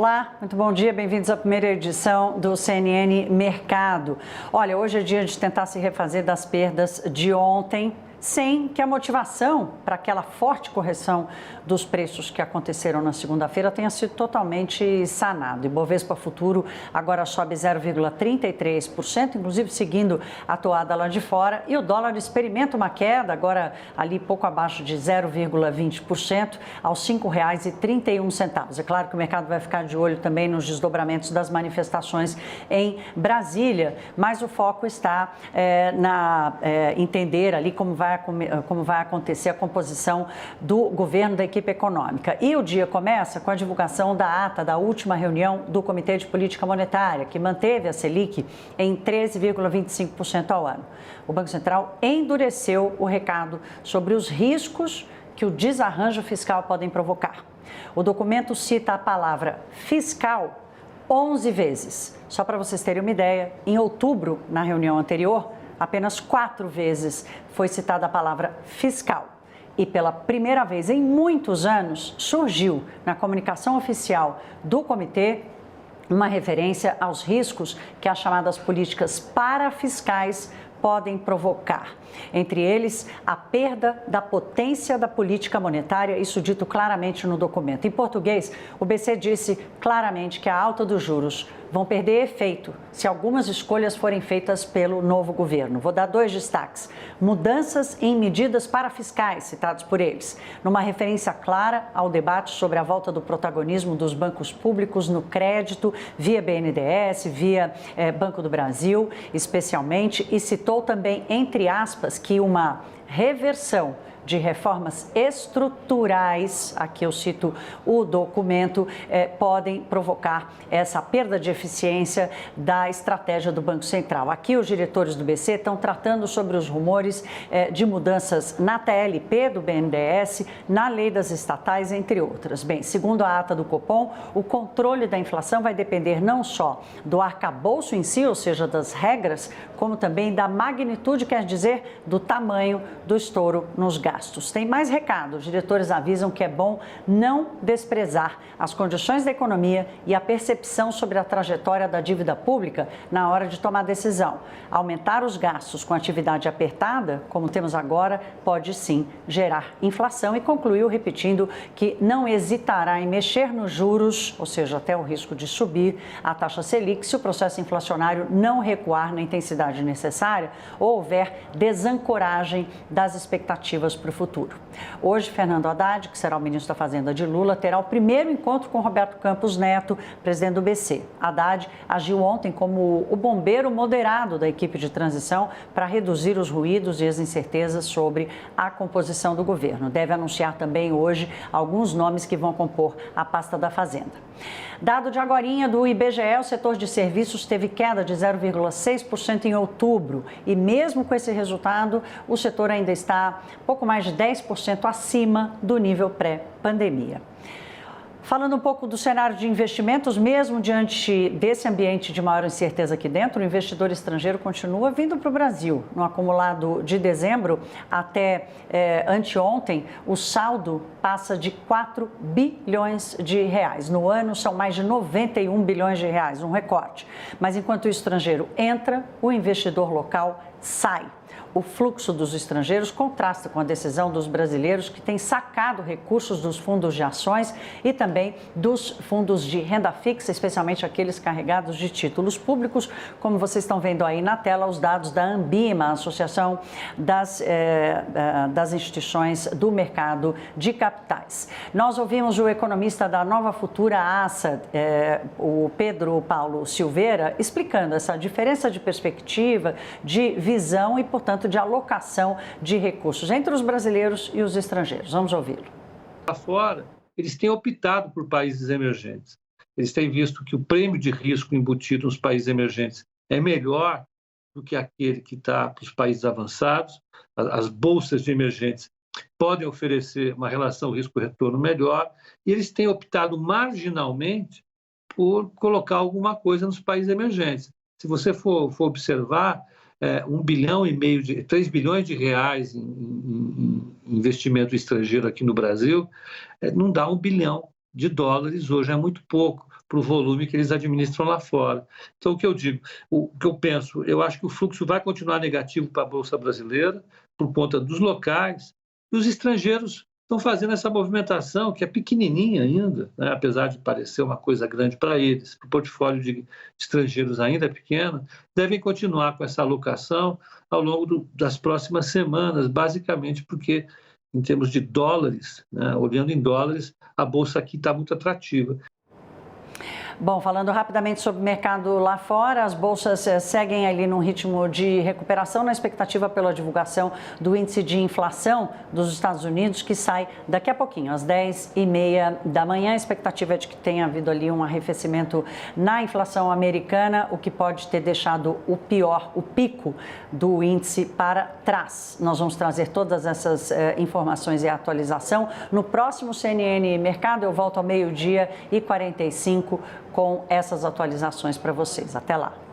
Olá, muito bom dia, bem-vindos à primeira edição do CNN Mercado. Olha, hoje é dia de tentar se refazer das perdas de ontem, sem que a motivação para aquela forte correção dos preços que aconteceram na segunda-feira tenha sido totalmente sanado. Ibovespa Futuro agora sobe 0,33%, inclusive seguindo a toada lá de fora, e o dólar experimenta uma queda, agora ali pouco abaixo de 0,20%, aos R$ 5,31. É claro que o mercado vai ficar de olho também nos desdobramentos das manifestações em Brasília, mas o foco está entender ali como vai acontecer a composição do governo, da equipe econômica. E o dia começa com a divulgação da ata da última reunião do Comitê de Política Monetária, que manteve a Selic em 13,25% ao ano. O Banco Central endureceu o recado sobre os riscos que o desarranjo fiscal podem provocar. O documento cita a palavra fiscal 11 vezes. Só para vocês terem uma ideia, em outubro, na reunião anterior, apenas 4 vezes foi citada a palavra fiscal. E pela primeira vez em muitos anos, surgiu na comunicação oficial do comitê uma referência aos riscos que as chamadas políticas parafiscais podem provocar. Entre eles, a perda da potência da política monetária, isso dito claramente no documento. Em português, o BC disse claramente que a alta dos juros vão perder efeito se algumas escolhas forem feitas pelo novo governo. Vou dar 2 destaques. Mudanças em medidas parafiscais, citados por eles, numa referência clara ao debate sobre a volta do protagonismo dos bancos públicos no crédito, via BNDES, via Banco do Brasil, especialmente, e citou também, entre aspas, que uma reversão de reformas estruturais, aqui eu cito o documento, podem provocar essa perda de eficiência da estratégia do Banco Central. Aqui os diretores do BC estão tratando sobre os rumores de mudanças na TLP do BNDES, na lei das estatais, entre outras. Bem, segundo a ata do Copom, o controle da inflação vai depender não só do arcabouço em si, ou seja, das regras, como também da magnitude, quer dizer, do tamanho do estouro nos gastos. Tem mais recado. Os diretores avisam que é bom não desprezar as condições da economia e a percepção sobre a trajetória da dívida pública na hora de tomar decisão. Aumentar os gastos com atividade apertada, como temos agora, pode sim gerar inflação, e concluiu repetindo que não hesitará em mexer nos juros, ou seja, até o risco de subir a taxa Selic, se o processo inflacionário não recuar na intensidade necessária ou houver desancoragem das expectativas para o futuro. Hoje, Fernando Haddad, que será o ministro da Fazenda de Lula, terá o primeiro encontro com Roberto Campos Neto, presidente do BC. Haddad agiu ontem como o bombeiro moderado da equipe de transição para reduzir os ruídos e as incertezas sobre a composição do governo. Deve anunciar também hoje alguns nomes que vão compor a pasta da Fazenda. Dado de agorinha do IBGE, o setor de serviços teve queda de 0,6% em outubro e mesmo com esse resultado, o setor ainda está pouco mais de 10% acima do nível pré-pandemia. Falando um pouco do cenário de investimentos, mesmo diante desse ambiente de maior incerteza aqui dentro, o investidor estrangeiro continua vindo para o Brasil. No acumulado de dezembro até anteontem, o saldo passa de 4 bilhões de reais. No ano, são mais de 91 bilhões de reais, um recorde. Mas enquanto o estrangeiro entra, o investidor local sai. O fluxo dos estrangeiros contrasta com a decisão dos brasileiros que têm sacado recursos dos fundos de ações e também dos fundos de renda fixa, especialmente aqueles carregados de títulos públicos, como vocês estão vendo aí na tela, os dados da Ambima, a Associação das Instituições do Mercado de Capitais. Nós ouvimos o economista da Nova Futura ASA, o Pedro Paulo Silveira, explicando essa diferença de perspectiva, de visão e, portanto, de alocação de recursos entre os brasileiros e os estrangeiros. Vamos ouvi-lo. Lá fora, eles têm optado por países emergentes. Eles têm visto que o prêmio de risco embutido nos países emergentes é melhor do que aquele que está para os países avançados. As bolsas de emergentes podem oferecer uma relação risco-retorno melhor e eles têm optado marginalmente por colocar alguma coisa nos países emergentes. Se você for observar, 1,5 bilhão, 3 bilhões de reais em investimento estrangeiro aqui no Brasil, não dá 1 bilhão de dólares, hoje é muito pouco. para o volume que eles administram lá fora. Então, o que eu digo, o que eu penso, eu acho que o fluxo vai continuar negativo para a Bolsa Brasileira, por conta dos locais, e os estrangeiros estão fazendo essa movimentação, que é pequenininha ainda, né? Apesar de parecer uma coisa grande para eles, o portfólio de estrangeiros ainda é pequeno, devem continuar com essa alocação ao longo das próximas semanas, basicamente porque, em termos de dólares, né? Olhando em dólares, a Bolsa aqui está muito atrativa. Bom, falando rapidamente sobre o mercado lá fora, as bolsas seguem ali num ritmo de recuperação na expectativa pela divulgação do índice de inflação dos Estados Unidos, que sai daqui a pouquinho, às 10h30 da manhã. A expectativa é de que tenha havido ali um arrefecimento na inflação americana, o que pode ter deixado o pico do índice para trás. Nós vamos trazer todas essas informações e atualização no próximo CNN Mercado. Eu volto ao 12h45 com essas atualizações para vocês. Até lá!